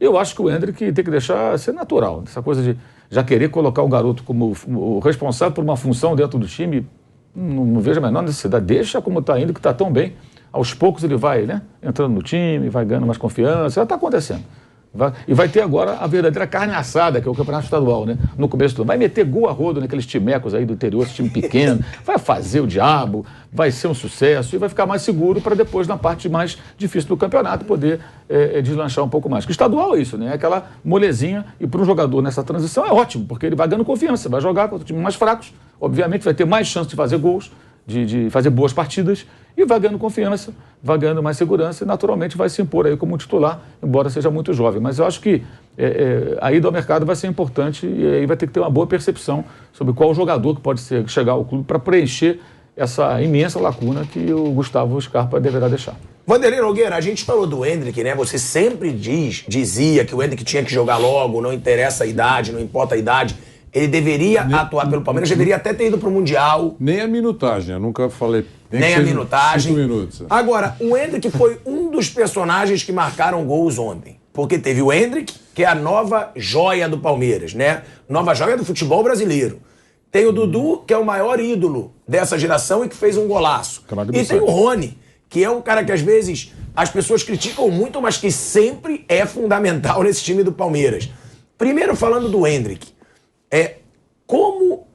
Eu acho que o Endrick tem que deixar ser natural. Essa coisa de já querer colocar o garoto como o responsável por uma função dentro do time, não vejo a menor necessidade. Deixa como está indo, que está tão bem. Aos poucos ele vai, né, entrando no time, vai ganhando mais confiança. Já está acontecendo. E vai ter agora a verdadeira carne assada, que é o campeonato estadual, né? No começo do ano. Vai meter gol a rodo naqueles timecos aí do interior, esse time pequeno. Vai fazer o diabo, vai ser um sucesso e vai ficar mais seguro para depois, na parte mais difícil do campeonato, poder deslanchar um pouco mais. Porque o estadual é isso, né? É aquela molezinha. E para um jogador nessa transição é ótimo, porque ele vai ganhando confiança, vai jogar contra times mais fracos. Obviamente vai ter mais chance de fazer gols, de fazer boas partidas, e vai ganhando confiança, vai ganhando mais segurança e naturalmente vai se impor aí como titular, embora seja muito jovem. Mas eu acho que a ida ao mercado vai ser importante e aí vai ter que ter uma boa percepção sobre qual jogador que pode chegar ao clube para preencher essa imensa lacuna que o Gustavo Scarpa deverá deixar. Vanderlei Nogueira, a gente falou do Endrick, né? Você sempre dizia que o Endrick tinha que jogar logo, não interessa a idade, não importa a idade. Ele deveria atuar pelo Palmeiras, deveria até ter ido pro Mundial. Nem a minutagem, eu nunca falei. Nem a minutagem. 5 minutos. Agora, o Endrick foi um dos personagens que marcaram gols ontem. Porque teve o Endrick, que é a nova joia do Palmeiras, né? Nova joia do futebol brasileiro. Tem o Dudu, que é o maior ídolo dessa geração e que fez um golaço. E tem o Rony, que é um cara que às vezes as pessoas criticam muito, mas que sempre é fundamental nesse time do Palmeiras. Primeiro, falando do Endrick. Como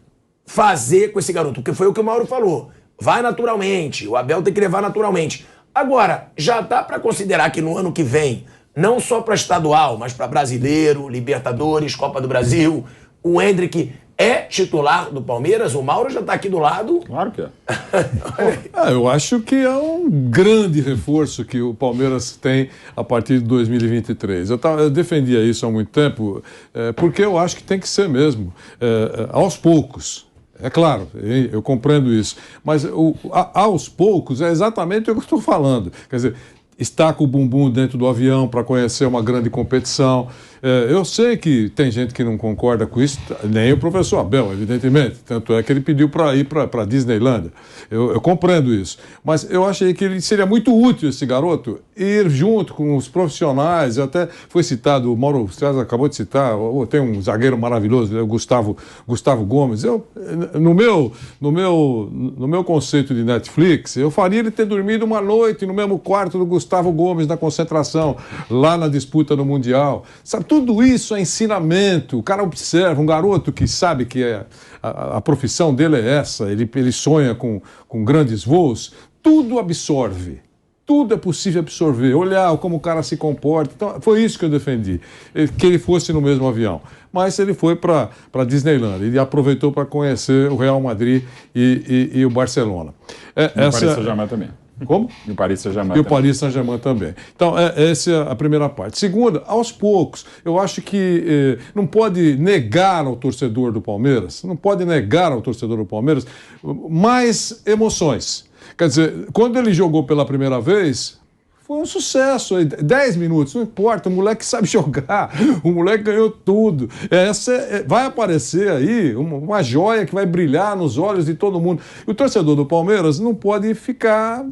fazer com esse garoto? Porque foi o que o Mauro falou. Vai naturalmente, o Abel tem que levar naturalmente. Agora, já dá para considerar que no ano que vem, não só para estadual, mas para Brasileiro, Libertadores, Copa do Brasil, o Endrick é titular do Palmeiras? O Mauro já está aqui do lado. Claro que é. Eu acho que é um grande reforço que o Palmeiras tem a partir de 2023. Eu defendia isso há muito tempo, porque eu acho que tem que ser mesmo, aos poucos. É claro, eu compreendo isso. Mas aos poucos é exatamente o que eu estou falando. Quer dizer, está com o bumbum dentro do avião para conhecer uma grande competição. Eu sei que tem gente que não concorda com isso, nem o professor Abel, evidentemente. Tanto é que ele pediu para ir para a Disneylândia. Eu compreendo isso. Mas eu achei que ele seria muito útil, esse garoto, ir junto com os profissionais. Até foi citado, o Mauro César acabou de citar, tem um zagueiro maravilhoso, o Gustavo Gomes. No meu conceito de Netflix, eu faria ele ter dormido uma noite no mesmo quarto do Gustavo Gomes na concentração, lá na disputa no Mundial. Sabe, tudo isso é ensinamento. O cara observa, um garoto que sabe que a profissão dele é essa, ele sonha com grandes voos, tudo absorve. Tudo é possível absorver, olhar como o cara se comporta. Então, foi isso que eu defendi, que ele fosse no mesmo avião. Mas ele foi para a Disneylândia, ele aproveitou para conhecer o Real Madrid e o Barcelona. E o Paris Saint-Germain também. Como? E o Paris Saint-Germain. E o Paris Saint-Germain também. Então, essa é a primeira parte. Segunda, aos poucos, eu acho que não pode negar ao torcedor do Palmeiras, mais emoções. Quer dizer, quando ele jogou pela primeira vez, foi um sucesso. 10 minutos, não importa, o moleque sabe jogar, o moleque ganhou tudo. Vai aparecer aí uma joia que vai brilhar nos olhos de todo mundo. E o torcedor do Palmeiras não pode ficar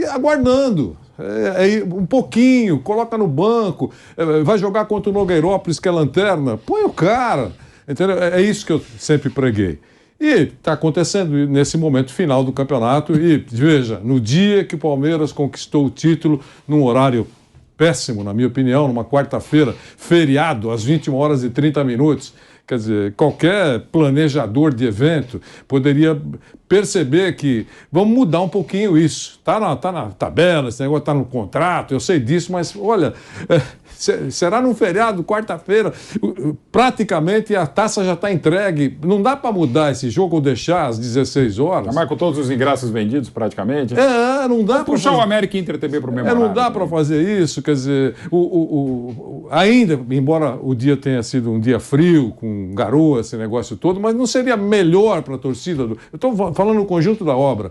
aguardando. Um pouquinho, coloca no banco, vai jogar contra o Nogueirópolis, que é lanterna, põe o cara. Entendeu? É isso que eu sempre preguei. E está acontecendo nesse momento final do campeonato. E, veja, no dia que o Palmeiras conquistou o título, num horário péssimo, na minha opinião, numa quarta-feira, feriado, às 21h30, quer dizer, qualquer planejador de evento poderia perceber que vamos mudar um pouquinho isso. Tá na tabela, esse negócio está no contrato, eu sei disso, mas olha, será num feriado, quarta-feira, praticamente a taça já está entregue. Não dá para mudar esse jogo ou deixar às 16 horas. Mas com todos os ingressos vendidos, praticamente. Não dá para puxar o América e Inter TV para o mesmo horário. Não dá para fazer isso, quer dizer, ainda, embora o dia tenha sido um dia frio, com garoa, esse negócio todo, mas não seria melhor para a torcida? Eu estou falando no conjunto da obra.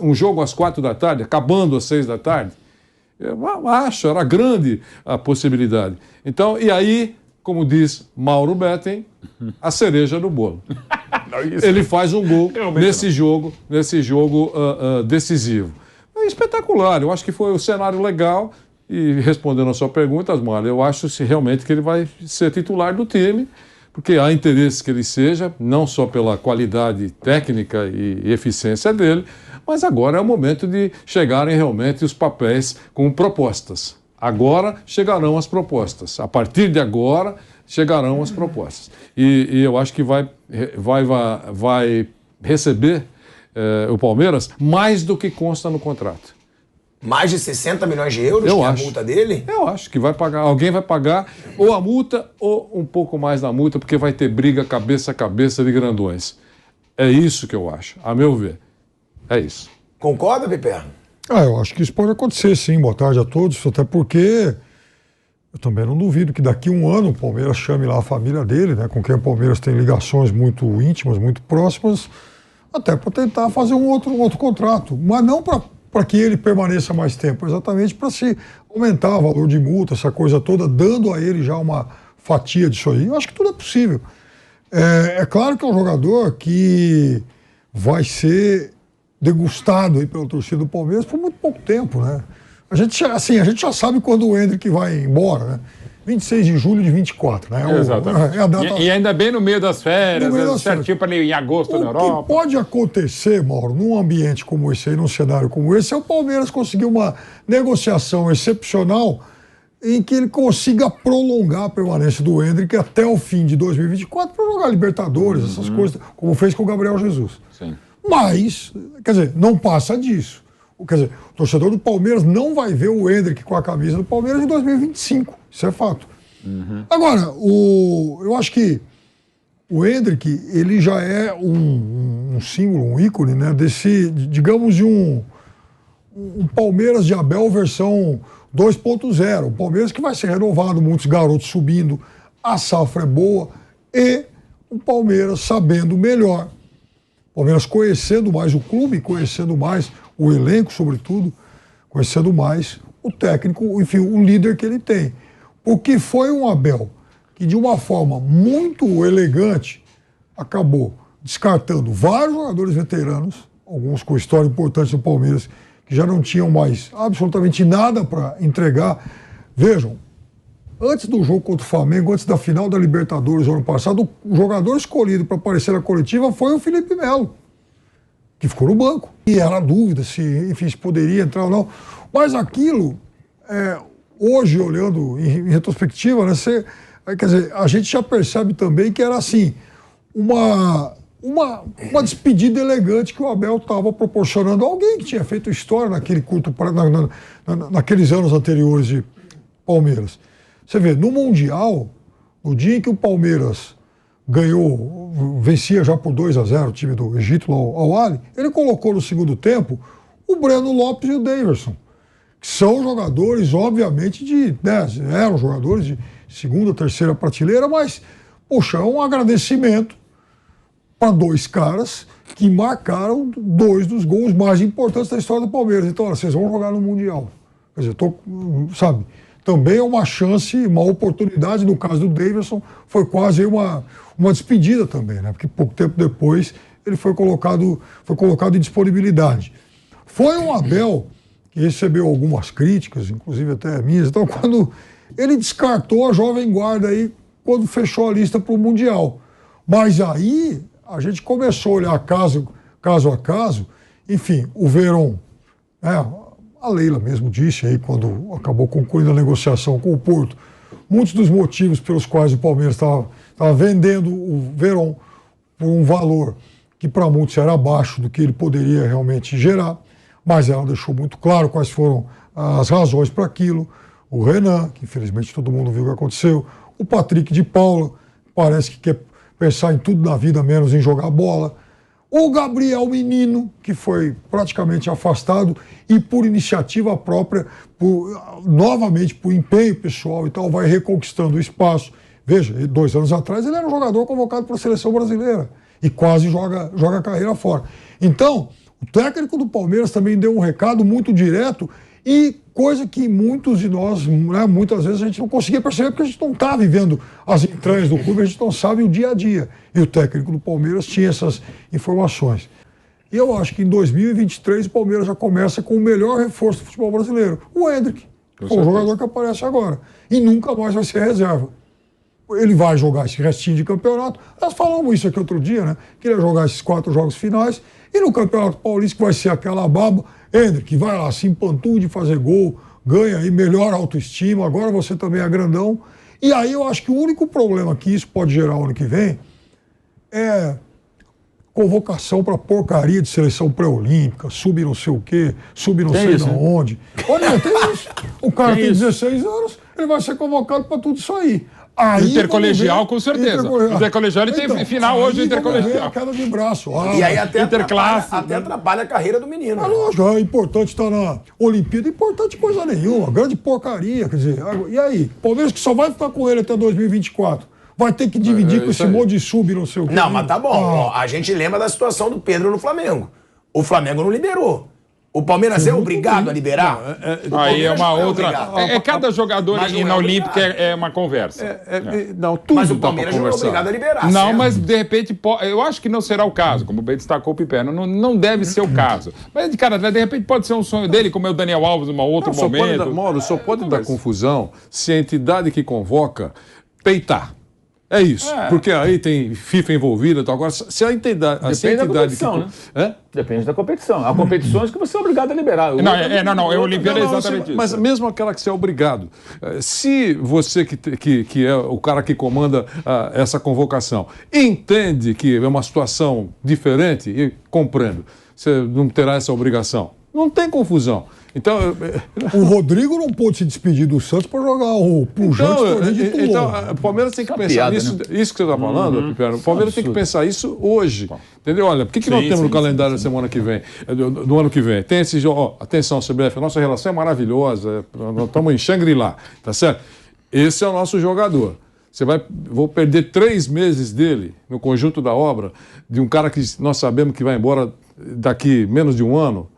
Um jogo às 4h, acabando às 6h. Eu acho, era grande a possibilidade. Então, e aí, como diz Mauro Betting, a cereja do bolo. Ele faz um gol nesse jogo decisivo. É espetacular, eu acho que foi um cenário legal E respondendo a sua pergunta, Asmar, eu acho realmente que ele vai ser titular do time, porque há interesse que ele seja, não só pela qualidade técnica e eficiência dele, mas agora é o momento de chegarem realmente os papéis com propostas. Agora chegarão as propostas. A partir de agora chegarão as propostas. E eu acho que vai receber o Palmeiras mais do que consta no contrato. Mais de 60 milhões de euros, que é a multa dele? Eu acho que vai pagar. Alguém vai pagar ou a multa ou um pouco mais da multa, porque vai ter briga cabeça a cabeça de grandões. É isso que eu acho, a meu ver. É isso. Concorda, Piperno? Eu acho que isso pode acontecer, sim. Boa tarde a todos. Até porque eu também não duvido que daqui a um ano o Palmeiras chame lá a família dele, né, com quem o Palmeiras tem ligações muito íntimas, muito próximas, até para tentar fazer um outro contrato. Mas não para que ele permaneça mais tempo, exatamente para se aumentar o valor de multa, essa coisa toda, dando a ele já uma fatia disso aí. Eu acho que tudo é possível. É claro que é um jogador que vai ser degustado aí pela torcida do Palmeiras por muito pouco tempo, né? A gente já sabe quando o Endrick vai embora, né? 26 de julho de 24, né? Exatamente. A data... E ainda bem no meio das férias, certinho para ir em agosto na Europa. O que pode acontecer, Mauro, num ambiente como esse aí, num cenário como esse, é o Palmeiras conseguir uma negociação excepcional em que ele consiga prolongar a permanência do Endrick até o fim de 2024 para jogar Libertadores, essas coisas, como fez com o Gabriel Jesus. Sim. Mas, quer dizer, não passa disso. Quer dizer, o torcedor do Palmeiras não vai ver o Endrick com a camisa do Palmeiras em 2025. Isso é fato. Agora, eu acho que o Endrick, ele já é um símbolo, um ícone, né, desse, digamos, de um Palmeiras de Abel versão 2.0. O Palmeiras que vai ser renovado, muitos garotos subindo, a safra é boa e o Palmeiras sabendo melhor. O Palmeiras conhecendo mais o clube, conhecendo mais o elenco, sobretudo, conhecendo mais o técnico, enfim, o líder que ele tem. Porque foi um Abel que, de uma forma muito elegante, acabou descartando vários jogadores veteranos, alguns com história importante no Palmeiras, que já não tinham mais absolutamente nada para entregar. Vejam, antes do jogo contra o Flamengo, antes da final da Libertadores do ano passado, o jogador escolhido para aparecer na coletiva foi o Felipe Melo, que ficou no banco. E era dúvida se, enfim, se poderia entrar ou não. Mas aquilo, hoje, olhando em retrospectiva, né, quer dizer, a gente já percebe também que era assim, uma despedida elegante que o Abel estava proporcionando a alguém que tinha feito história naqueles anos anteriores de Palmeiras. Você vê, no Mundial, no dia em que o Palmeiras vencia já por 2-0 o time do Egito, lá, ao Ali, ele colocou no segundo tempo o Breno Lopes e o Daverson, que são jogadores, obviamente, eram jogadores de segunda, terceira prateleira, mas, poxa, é um agradecimento para dois caras que marcaram 2 dos gols mais importantes da história do Palmeiras. Então, olha, vocês vão jogar no Mundial. Quer dizer, sabe, também é uma chance, uma oportunidade. No caso do Daverson, foi quase uma despedida também, né? Porque pouco tempo depois ele foi colocado em disponibilidade. Foi um Abel que recebeu algumas críticas, inclusive até minhas, então, quando ele descartou a Jovem Guarda aí, quando fechou a lista para o Mundial. Mas aí a gente começou a olhar caso a caso, enfim, o Verón, a Leila mesmo disse aí, quando acabou concluindo a negociação com o Porto, muitos dos motivos pelos quais o Palmeiras estava vendendo o Verón por um valor que para muitos era abaixo do que ele poderia realmente gerar, mas ela deixou muito claro quais foram as razões para aquilo. O Renan, que infelizmente todo mundo viu o que aconteceu, o Patrick de Paula, parece que quer pensar em tudo na vida, menos em jogar bola. O Gabriel Menino, que foi praticamente afastado e por iniciativa própria, novamente por empenho pessoal e tal, vai reconquistando o espaço. Veja, 2 anos atrás ele era um jogador convocado para a seleção brasileira e quase joga a carreira fora. Então, o técnico do Palmeiras também deu um recado muito direto e coisa que muitos de nós, né, muitas vezes a gente não conseguia perceber porque a gente não está vivendo as entranhas do clube, a gente não sabe o dia a dia. E o técnico do Palmeiras tinha essas informações. E eu acho que em 2023 o Palmeiras já começa com o melhor reforço do futebol brasileiro, o Endrick, Foi um jogador que aparece agora. E nunca mais vai ser reserva. Ele vai jogar esse restinho de campeonato. Nós falamos isso aqui outro dia, né? Que ele ia jogar esses 4 jogos finais. E no Campeonato Paulista, que vai ser aquela baba, Hendrick vai lá, se empantude, fazer gol, ganha aí, melhora a autoestima. Agora você também é grandão. E aí eu acho que o único problema que isso pode gerar o ano que vem é convocação para porcaria de seleção pré-olímpica, sub não sei o quê, sub não sei de onde. Olha, tem isso. O cara tem 16 anos, ele vai ser convocado para tudo isso aí. Aí, intercolegial, com certeza. Intercolegial, ele tem final hoje, o intercolegial. A queda de braço. E aí até atrapalha a carreira do menino. Lógico, é importante estar na Olimpíada, importante coisa nenhuma, grande porcaria, quer dizer, e aí? Palmeiras que só vai ficar com ele até 2024. Vai ter que dividir com esse monte de sub, não sei o quê. Não, mas tá bom. Ó, a gente lembra da situação do Pedro no Flamengo. O Flamengo não liberou. O Palmeiras é obrigado a liberar? Aí é uma outra... cada jogador na Olímpica é uma conversa. Não, tudo mas o Palmeiras não é obrigado a liberar. Não, certo? mas de repente, eu acho que não será o caso, como bem destacou o Piperno. Não deve ser o caso. Mas, cara, de repente pode ser um sonho dele, como é o Daniel Alves em um outro momento. Mauro, só pode dar confusão se a entidade que convoca peitar. É isso, porque aí tem FIFA envolvida. Então agora, se a entidade... Depende da competição, né? Depende da competição. Há competições que você é obrigado a liberar. Não, a Olimpíada é exatamente isso. Mas mesmo aquela que você é obrigado, se você que é o cara que comanda essa convocação, entende que é uma situação diferente, e compreendo, você não terá essa obrigação. Não tem confusão. Então, o Rodrigo não pôde se despedir do Santos para jogar o pujante torneio de Toulon. Então, o Palmeiras tem que pensar nisso, né? Isso que você está falando, Piperno, o Palmeiras tem que pensar isso hoje. Entendeu? Olha, por que não temos no calendário da semana que vem, do ano que vem? Tem esse jogo, atenção, CBF, a nossa relação é maravilhosa, nós estamos em Shangri-La, tá certo? Esse é o nosso jogador. Vou perder 3 meses dele no conjunto da obra, de um cara que nós sabemos que vai embora daqui menos de um ano.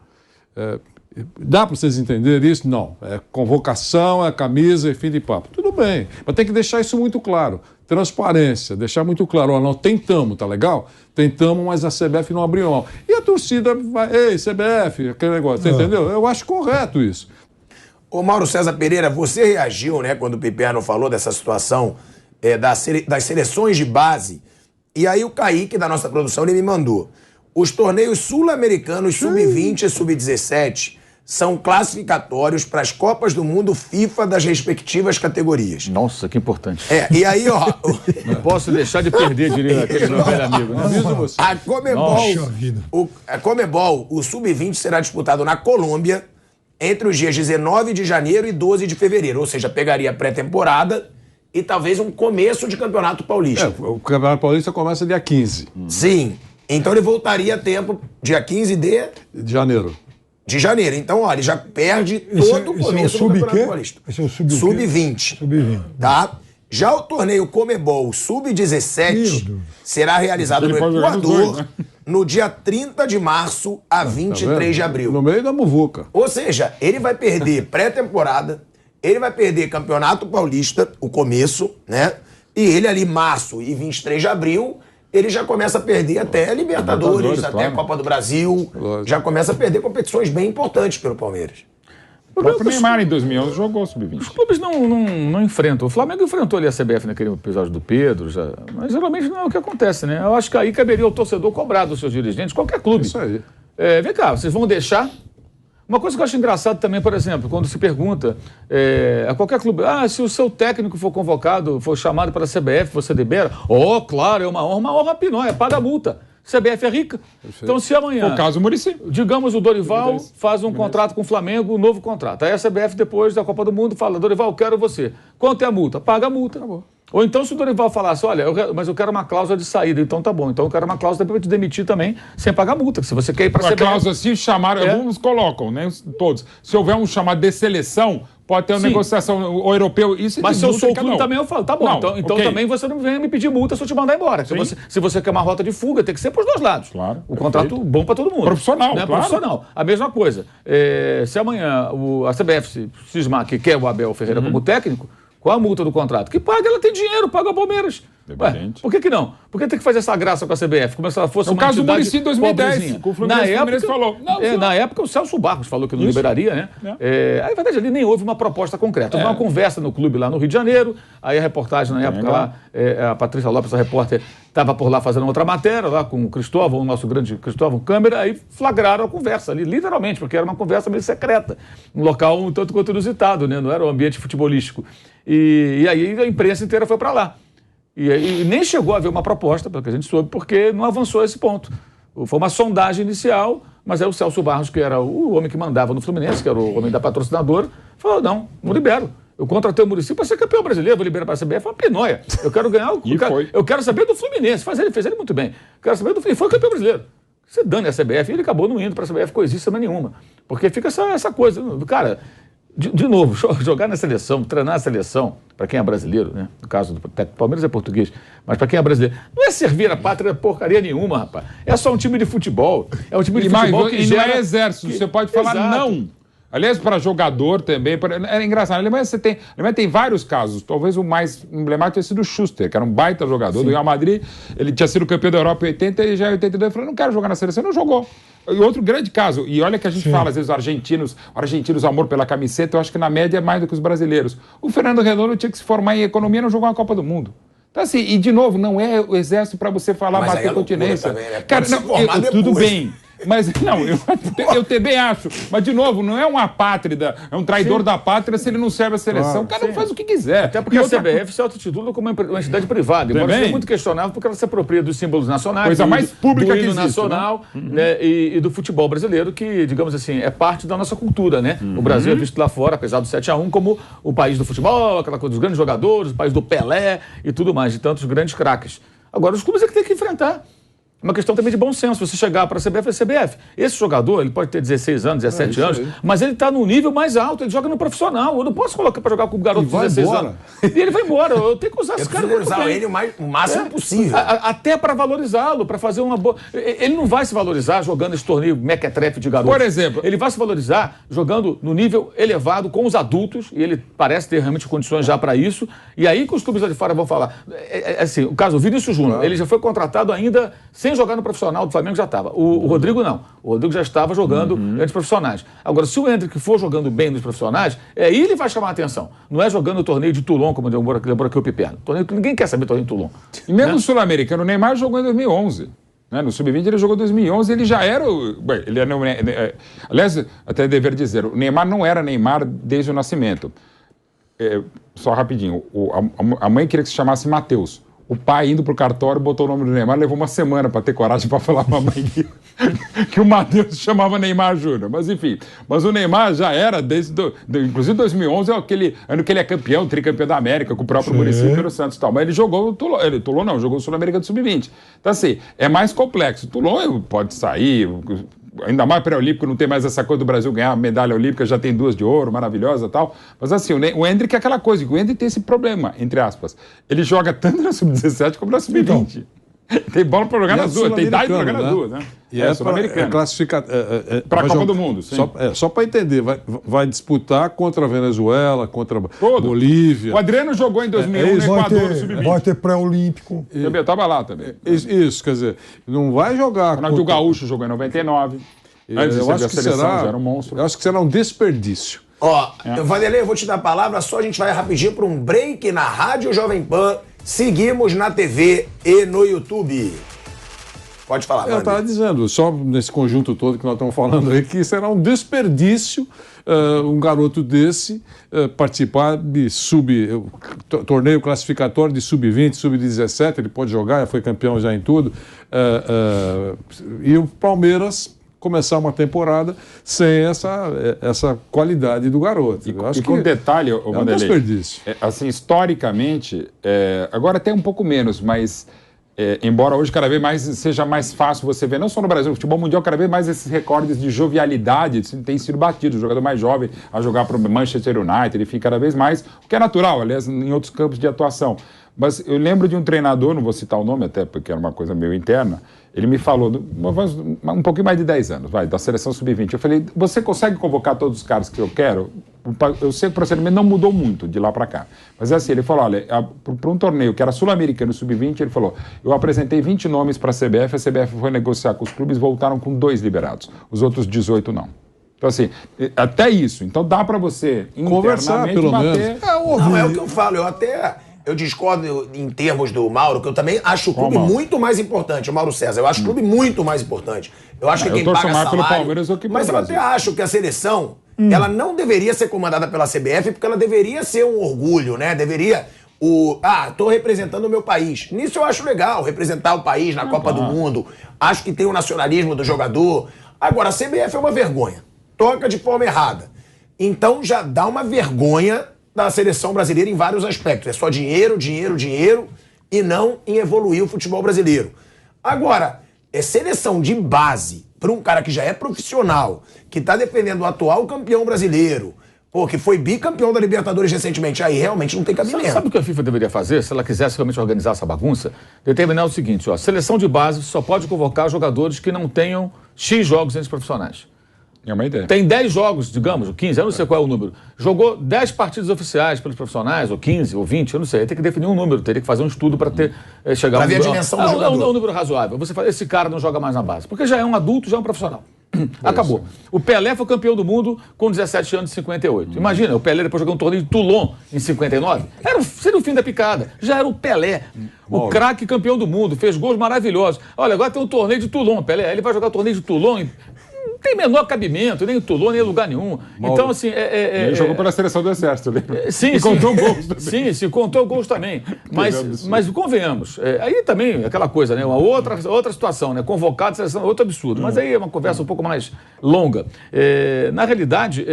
Dá para vocês entenderem isso? Não. É convocação, é camisa e fim de papo. Tudo bem, mas tem que deixar isso muito claro. Transparência, deixar muito claro. Ó, nós tentamos, tá legal? Tentamos, mas a CBF não abriu mão. E a torcida vai, ei, CBF, aquele negócio, você entendeu? Eu acho correto isso. Ô Mauro César Pereira, você reagiu, né, quando o Piperno falou dessa situação das seleções de base. E aí o Kaique, da nossa produção, ele me mandou. Os torneios sul-americanos sub-20 e sub-17 são classificatórios para as Copas do Mundo FIFA das respectivas categorias. Nossa, que importante. E aí, ó... Não posso deixar de perder, diria aquele meu velho amigo. Né? A Comebol, o sub-20 será disputado na Colômbia entre os dias 19 de janeiro e 12 de fevereiro. Ou seja, pegaria a pré-temporada e talvez um começo de Campeonato Paulista. O Campeonato Paulista começa dia 15. Sim. Então ele voltaria a tempo dia 15 de janeiro. De janeiro. Então, olha, ele já perde todo o começo do Campeonato Paulista. Esse é o sub-20. Sub-20. Tá? Já o torneio Comebol sub-17 será realizado no Equador no dia 30 de março a 23 de abril. No meio da muvuca. Ou seja, ele vai perder pré-temporada, ele vai perder Campeonato Paulista, o começo, né? E ele ali, março e 23 de abril... ele já começa a perder até Libertadores, até a Copa do Brasil. Lógico. Já começa a perder competições bem importantes pelo Palmeiras. O próprio Neymar, em 2011, jogou sub-20. Os clubes não enfrentam. O Flamengo enfrentou ali a CBF naquele episódio do Pedro, mas geralmente não é o que acontece, né? Eu acho que aí caberia o torcedor cobrar dos seus dirigentes, qualquer clube. Isso aí. Vem cá, vocês vão deixar... Uma coisa que eu acho engraçado também, por exemplo, quando se pergunta a qualquer clube, se o seu técnico for convocado, for chamado para a CBF, você libera? Claro, é uma honra pinóia, paga a multa. CBF é rica. Perfeito. Então, se amanhã... O caso do Muricy. Digamos, o Dorival faz um contrato com o Flamengo, um novo contrato. Aí a CBF, depois da Copa do Mundo, fala, Dorival, quero você. Quanto é a multa? Paga a multa. Acabou. Ou então, se o Dorival falasse, olha, mas eu quero uma cláusula de saída, então tá bom. Então eu quero uma cláusula para te demitir também, sem pagar multa. Se você quer ir para a CBF... A cláusula, se chamaram, alguns colocam, né? Todos. Se houver um chamado de seleção, pode ter uma negociação, o europeu... Mas se eu sou o clube também, eu falo, tá bom, então também você não vem me pedir multa se eu te mandar embora. Se você quer uma rota de fuga, tem que ser para os dois lados. Claro. O contrato bom para todo mundo. Profissional, né? Claro. Profissional. A mesma coisa. Se amanhã a CBF se cismar que quer o Abel Ferreira como técnico, qual a multa do contrato? Que paga, ela tem dinheiro, paga o Palmeiras. Dependente. Por que não? Por que tem que fazer essa graça com a CBF? Como se ela fosse No uma caso do entidade Muricy em 2010, pobrezinha. com o Fluminense, falou. Na época, o Celso Barros falou que não liberaria, né? Na verdade, ali nem houve uma proposta concreta. Houve uma conversa no clube lá no Rio de Janeiro, aí a reportagem na época lá, a Patrícia Lopes, a repórter, estava por lá fazendo outra matéria, lá com o Cristóvão, o nosso grande Cristóvão Câmara, aí flagraram a conversa ali, literalmente, porque era uma conversa meio secreta, um local um tanto quanto inusitado, né? Não era um ambiente futebolístico. E aí a imprensa inteira foi para lá. E nem chegou a haver uma proposta, pelo que a gente soube, porque não avançou a esse ponto. Foi uma sondagem inicial, mas aí o Celso Barros, que era o homem que mandava no Fluminense, que era o homem da patrocinadora, falou, não libero. Eu contratei o Muricy para ser campeão brasileiro, vou liberar para a CBF, foi uma pinóia. Eu quero ganhar, eu quero saber do Fluminense, fez ele muito bem. Eu quero saber do Fluminense, foi campeão brasileiro. Você dane a CBF, e ele acabou não indo para a CBF coisíssima nenhuma. Porque fica essa coisa, cara... De novo, jogar na seleção, treinar a seleção, para quem é brasileiro, né? No caso do Palmeiras é português, mas para quem é brasileiro, não é servir a pátria porcaria nenhuma, rapaz. É só um time de futebol. É um time de futebol que gera... não é exército, você pode falar não. Aliás, para jogador também, é engraçado. A Alemanha tem vários casos. Talvez o mais emblemático tenha sido o Schuster, que era um baita jogador do Real Madrid. Ele tinha sido campeão da Europa em 80 e já em 82 ele falou, não quero jogar na seleção, não jogou. E outro grande caso, e olha que a gente fala, às vezes, os argentinos, amor pela camiseta, eu acho que na média é mais do que os brasileiros. O Fernando Redondo tinha que se formar em economia e não jogou uma Copa do Mundo. Então, assim, e de novo, não é o exército para você falar bater continência. Também, né? Cara, não, tudo bem. Mas, não, eu também acho. Mas, de novo, não é um apátrida, é um traidor da pátria se ele não serve a seleção. O cara faz o que quiser. Até porque a CBF se autotitula como uma entidade privada. Embora seja muito questionável, porque ela se apropria dos símbolos nacionais. Coisa mais pública do que hino existe, nacional, né? E do futebol brasileiro, que, digamos assim, é parte da nossa cultura, né? O Brasil é visto lá fora, apesar do 7-1, como o país do futebol, aquela coisa dos grandes jogadores, o país do Pelé e tudo mais, de tantos grandes craques. Agora, os clubes é que tem que enfrentar. Uma questão também de bom senso. Você chegar para a CBF, é CBF. Esse jogador, ele pode ter 16 anos, 17 anos, mas ele está num nível mais alto, ele joga no profissional. Eu não posso colocar para jogar com o garoto de 16 anos. E ele vai embora. Eu tenho que usar esse cara. Eu preciso usar ele o máximo possível. Até para valorizá-lo, para fazer uma boa... Ele não vai se valorizar jogando esse torneio mequetrefe de garoto. Por exemplo... Ele vai se valorizar jogando no nível elevado com os adultos, e ele parece ter realmente condições já para isso. E aí que os clubes lá de fora vão falar. Assim, o caso do Vinícius Júnior, ele já foi contratado ainda sem jogar no profissional, do Flamengo já estava. O Rodrigo não. O Rodrigo já estava jogando entre profissionais. Agora, se o Endrick for jogando bem nos profissionais, aí ele vai chamar a atenção. Não é jogando o torneio de Toulon, como lembrou aqui o Piperno. Torneio que ninguém quer saber, torneio de Toulon. E mesmo no Sul-Americano, o Neymar jogou em 2011. Né? No Sub-20 ele jogou em 2011, ele já era... Aliás, até dever dizer, o Neymar não era Neymar desde o nascimento. Só rapidinho, a mãe queria que se chamasse Matheus. O pai, indo pro cartório, botou o nome do Neymar, levou uma semana para ter coragem para falar pra mãe que o Matheus se chamava Neymar Júnior. Mas enfim, o Neymar já era inclusive 2011 é aquele ano que ele é campeão, tricampeão da América, com o próprio município do Santos e tal. Mas ele jogou o Toulon não, jogou o Sul-Americano Sub-20. Então assim, é mais complexo. O Toulon pode sair... Ainda mais pré-olímpico, não tem mais essa coisa do Brasil ganhar a medalha olímpica, já tem 2 de ouro, maravilhosa e tal. Mas assim, o Endrick é aquela coisa, o Endrick tem esse problema, entre aspas. Ele joga tanto na Sub-17 como na Sub-20. Tem bola para jogar nas duas, tem idade para jogar nas duas, né? E é classificado. Para a Copa do Mundo, sim. Só para entender, vai disputar contra a Venezuela, contra a Bolívia. O Adriano jogou em 2001 no Equador, no Sub-20. Vai ter pré-olímpico. Eu estava lá também. Isso, quer dizer, não vai jogar... O Gaúcho jogou em 99. Antes eu acho que já era um monstro. Eu acho que será um desperdício. Vanderlei, eu vou te dar a palavra, só a gente vai rapidinho para um break na Rádio Jovem Pan. Seguimos na TV e no YouTube. Pode falar, Eu estava dizendo, só nesse conjunto todo que nós estamos falando aí, que será um desperdício um garoto desse participar de torneio classificatório de sub-20, sub-17, ele pode jogar, já foi campeão já em tudo. E o Palmeiras começar uma temporada sem essa qualidade do garoto. E com detalhe, é um desperdício. Assim, historicamente, agora até um pouco menos, mas embora hoje cada vez mais seja mais fácil você ver, não só no Brasil, no futebol mundial, cada vez mais esses recordes de jovialidade têm sido batidos. O jogador mais jovem a jogar para o Manchester United, enfim, cada vez mais, o que é natural, aliás, em outros campos de atuação. Mas eu lembro de um treinador, não vou citar o nome até porque era uma coisa meio interna, ele me falou, um pouquinho mais de 10 anos, da seleção sub-20. Eu falei, você consegue convocar todos os caras que eu quero? Eu sei que o procedimento não mudou muito de lá para cá. Mas assim, ele falou, olha, para um torneio que era sul-americano sub-20, ele falou, eu apresentei 20 nomes para a CBF foi negociar com os clubes, voltaram com 2 liberados. Os outros 18 não. Então assim, até isso. Então dá para você conversar, pelo menos. Não, é o que eu falo. Eu discordo em termos do Mauro, que eu também acho o clube muito mais importante, o Mauro César. Eu acho o clube muito mais importante. Eu acho que quem paga salário... pelo Palmeiras do que pelo Mas eu até acho que a seleção, ela não deveria ser comandada pela CBF, porque ela deveria ser um orgulho, né? Deveria... tô representando o meu país. Nisso eu acho legal, representar o país na Copa do Mundo. Acho que tem o nacionalismo do jogador. Agora, a CBF é uma vergonha. Toca de forma errada. Então já dá uma vergonha da seleção brasileira em vários aspectos. É só dinheiro, dinheiro, dinheiro e não em evoluir o futebol brasileiro. Agora, é seleção de base para um cara que já é profissional, que está defendendo o atual campeão brasileiro, que foi bicampeão da Libertadores recentemente, aí realmente não tem cabimento. Sabe o que a FIFA deveria fazer, se ela quisesse realmente organizar essa bagunça? Determinar o seguinte, seleção de base só pode convocar jogadores que não tenham X jogos entre os profissionais. É uma ideia. Tem 10 jogos, digamos, ou 15, eu não sei qual é o número. Jogou 10 partidas oficiais pelos profissionais, ou 15, ou 20, eu não sei. Aí tem que definir um número, teria que fazer um estudo para chegar a ver a dimensão do jogador. É um número razoável. Você fala, esse cara não joga mais na base, porque já é um adulto, já é um profissional. Acabou. O Pelé foi campeão do mundo com 17 anos em 58. Imagina, o Pelé depois jogou um torneio de Toulon em 59. Seria o fim da picada. Já era o Pelé. O craque campeão do mundo, fez gols maravilhosos. Olha, agora tem um torneio de Toulon, Pelé. Ele vai jogar o torneio de Toulon. Não tem menor cabimento, nem em Toulon, nem em lugar nenhum. Então, assim... Ele jogou pela seleção do Exército, lembra? Sim, contou gols também. Sim, contou gols também. Mas convenhamos, aí também aquela coisa, né? Uma outra situação, né? Convocado a seleção é outro absurdo. Mas aí é uma conversa um pouco mais longa. Na realidade,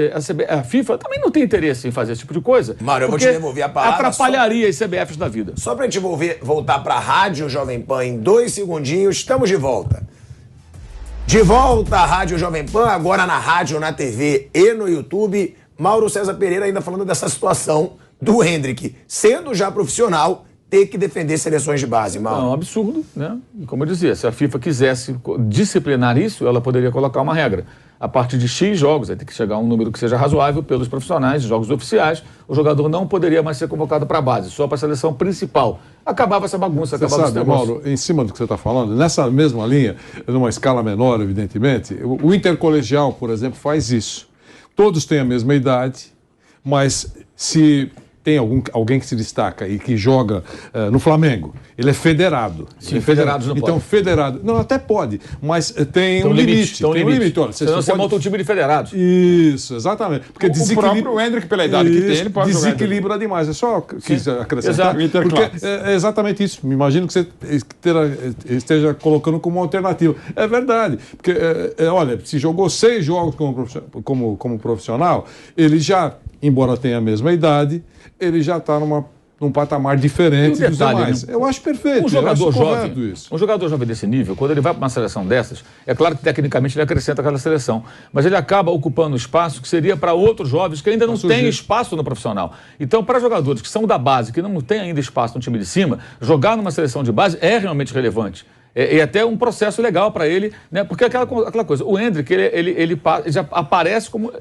a FIFA também não tem interesse em fazer esse tipo de coisa. Mário, eu vou te devolver a palavra. Atrapalharia as CBFs da vida. Só pra gente voltar pra Rádio Jovem Pan em 2 segundinhos, estamos de volta. De volta à Rádio Jovem Pan, agora na rádio, na TV e no YouTube. Mauro César Pereira ainda falando dessa situação do Hendrick, sendo já profissional, ter que defender seleções de base, Mauro. É um absurdo, né? E como eu dizia, se a FIFA quisesse disciplinar isso, ela poderia colocar uma regra. A partir de X jogos, aí tem que chegar a um número que seja razoável pelos profissionais, jogos oficiais, o jogador não poderia mais ser convocado para a base, só para a seleção principal. Acabava essa bagunça, acabava esse negócio. Mauro, em cima do que você está falando, nessa mesma linha, numa escala menor, evidentemente, o intercolegial, por exemplo, faz isso. Todos têm a mesma idade, mas se tem alguém que se destaca e que joga no Flamengo, ele é federado. Sim, federados não então, pode. Federado, não, até pode, mas tem um limite. Tem um limite. Olha, senão você monta um time de federados. Isso, exatamente. Porque o próprio Hendrick, pela idade que tem, ele pode jogar. Desequilibra demais. Eu só quis acrescentar. Exato. Porque é exatamente isso. Me imagino que você esteja colocando como alternativa. É verdade. Porque, olha, se jogou 6 jogos como profissional, ele já, embora tenha a mesma idade, ele já está num patamar diferente dos demais. Eu acho perfeito. Um jogador jovem desse nível, quando ele vai para uma seleção dessas, é claro que tecnicamente ele acrescenta aquela seleção, mas ele acaba ocupando espaço que seria para outros jovens que ainda não têm espaço no profissional. Então, para jogadores que são da base, que não têm ainda espaço no time de cima, jogar numa seleção de base é realmente relevante. E até um processo legal para ele, né? Porque aquela coisa, o Hendrick, ele já aparece como...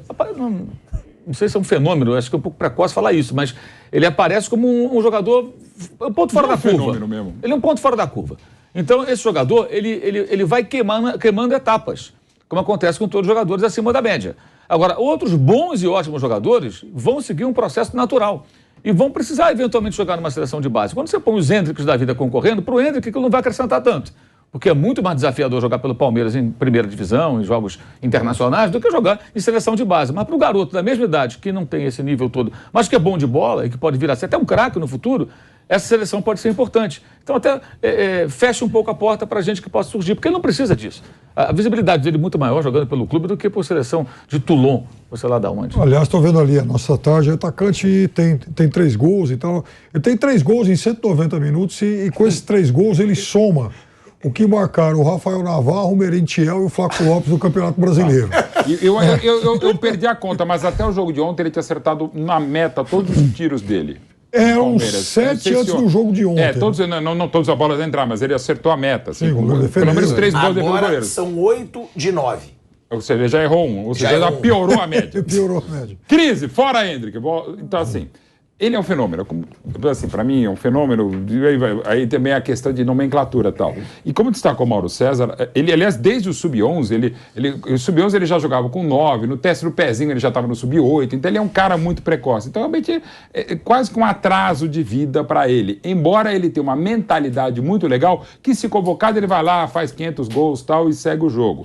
Não sei se é um fenômeno, acho que é um pouco precoce falar isso, mas ele aparece como um jogador, um ponto fora da curva. Mesmo. Ele é um ponto fora da curva. Então, esse jogador, ele vai queimando etapas, como acontece com todos os jogadores acima da média. Agora, outros bons e ótimos jogadores vão seguir um processo natural e vão precisar, eventualmente, jogar numa seleção de base. Quando você põe os Hendricks da vida concorrendo, para o Hendrick aquilo não vai acrescentar tanto. Porque é muito mais desafiador jogar pelo Palmeiras em primeira divisão, em jogos internacionais, do que jogar em seleção de base. Mas para o garoto da mesma idade, que não tem esse nível todo, mas que é bom de bola e que pode vir a ser até um craque no futuro, essa seleção pode ser importante. Então até fecha um pouco a porta para a gente que possa surgir, porque ele não precisa disso. A visibilidade dele é muito maior jogando pelo clube do que por seleção de Toulon, ou sei lá de onde. Aliás, estou vendo ali, a nossa tarde, o atacante tem 3 gols, então ele tem 3 gols em 190 minutos e com esses 3 gols ele soma o que marcaram o Rafael Navarro, o Merentiel e o Flaco Lopes no Campeonato Brasileiro. Eu perdi a conta, mas até o jogo de ontem ele tinha acertado na meta todos os tiros dele. Eram 7 antes do jogo de ontem. Não todos a bola entrar, mas ele acertou a meta. Assim, sim, com pelo menos 3 gols de Agora goleiro. são 8 de 9. Ou seja, ele já errou um. Ou seja, já piorou a média. Piorou a média. Crise, fora Hendrick. Então, assim, ele é um fenômeno. Assim, para mim, é um fenômeno. Aí também a questão de nomenclatura e tal. E como destacou o Mauro César, ele, aliás, desde o Sub-11, o Sub-11 ele já jogava com 9, no teste do pezinho ele já estava no Sub-8, então ele é um cara muito precoce. Então, realmente, é quase que um atraso de vida para ele. Embora ele tenha uma mentalidade muito legal, que se convocado ele vai lá, faz 500 gols tal, e segue o jogo.